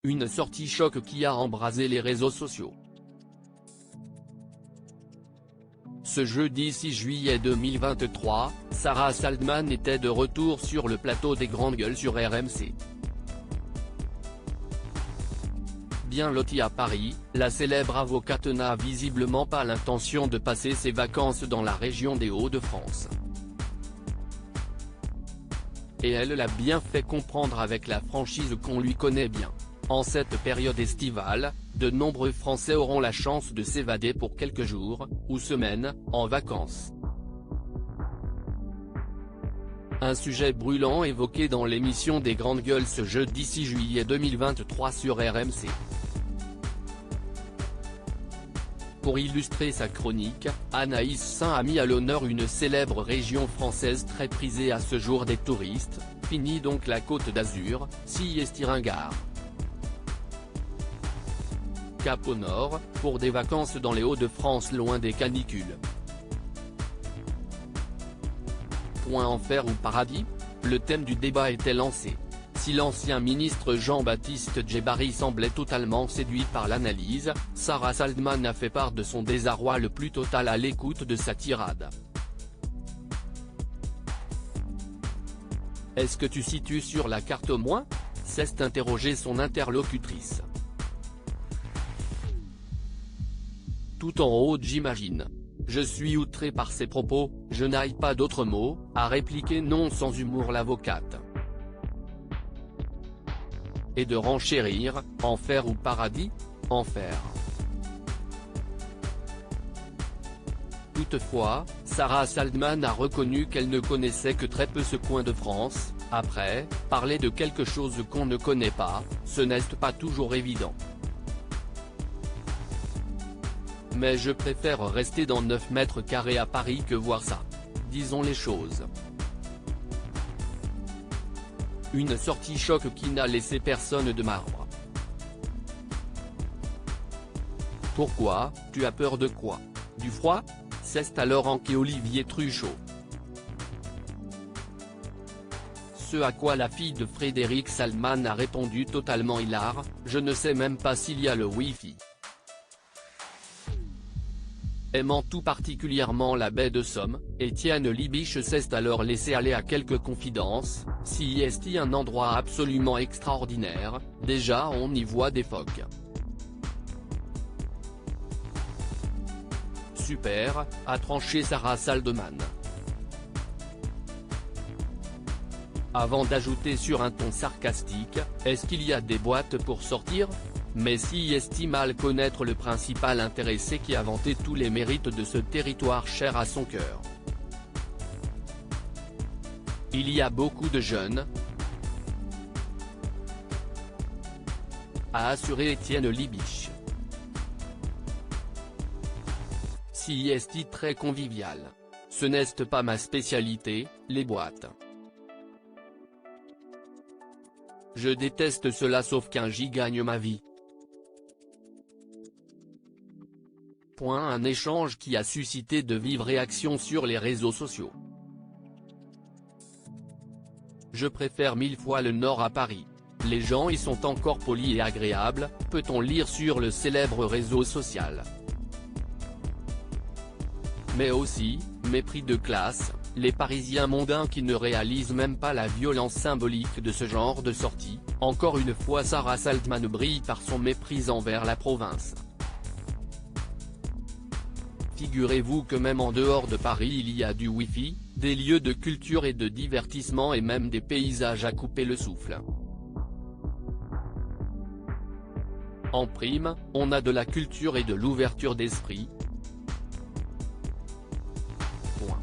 Une sortie choc qui a embrasé les réseaux sociaux. Ce jeudi 6 juillet 2023, Sarah Saldman était de retour sur le plateau des Grandes Gueules sur RMC. Bien lotie à Paris, la célèbre avocate n'a visiblement pas l'intention de passer ses vacances dans la région des Hauts-de-France. Et elle l'a bien fait comprendre avec la franchise qu'on lui connaît bien. En cette période estivale, de nombreux Français auront la chance de s'évader pour quelques jours, ou semaines, en vacances. Un sujet brûlant évoqué dans l'émission des Grandes Gueules ce jeudi 6 juillet 2023 sur RMC. Pour illustrer sa chronique, Anaïs Saint a mis à l'honneur une célèbre région française très prisée à ce jour des touristes, fini donc la Côte d'Azur, Siey-Estiringard. Cap au nord, pour des vacances dans les Hauts-de-France loin des canicules. Enfer ou paradis ? Le thème du débat était lancé. Si l'ancien ministre Jean-Baptiste Djebbari semblait totalement séduit par l'analyse, Sarah Saldman a fait part de son désarroi le plus total à l'écoute de sa tirade. « Est-ce que tu situes sur la carte au moins ?» s'est interrogé son interlocutrice. Tout en haut j'imagine. Je suis outré par ces propos, je n'aille pas d'autres mots, a répliqué non sans humour l'avocate. Et de renchérir, enfer ou paradis ? Enfer. Toutefois, Sarah Saldman a reconnu qu'elle ne connaissait que très peu ce coin de France. Après, parler de quelque chose qu'on ne connaît pas, ce n'est pas toujours évident. Mais je préfère rester dans 9 mètres carrés à Paris que voir ça. Disons les choses. Une sortie choc qui n'a laissé personne de marbre. Pourquoi, tu as peur de quoi ? Du froid ? C'est alors enqué Olivier Truchot. Ce à quoi la fille de Frédéric Saldman a répondu totalement hilar, je ne sais même pas s'il y a le Wi-Fi. Aimant tout particulièrement la baie de Somme, Étienne Libiche s'est alors laissé aller à quelques confidences. Si est un endroit absolument extraordinaire, déjà on y voit des phoques. Super, a tranché Sarah Saldman. Avant d'ajouter sur un ton sarcastique, est-ce qu'il y a des boîtes pour sortir ? Mais si estime mal connaître le principal intéressé qui a vanté tous les mérites de ce territoire cher à son cœur. Il y a beaucoup de jeunes, a assuré Étienne Libiche. Si est très convivial. Ce n'est pas ma spécialité, les boîtes. Je déteste cela sauf qu'un j'y gagne ma vie. Un échange qui a suscité de vives réactions sur les réseaux sociaux. Je préfère 1000 fois le Nord à Paris. Les gens y sont encore polis et agréables, peut-on lire sur le célèbre réseau social. Mais aussi, mépris de classe, les Parisiens mondains qui ne réalisent même pas la violence symbolique de ce genre de sortie. Encore une fois Sarah Saldman brille par son mépris envers la province. Figurez-vous que même en dehors de Paris il y a du Wi-Fi, des lieux de culture et de divertissement et même des paysages à couper le souffle. En prime, on a de la culture et de l'ouverture d'esprit. Point.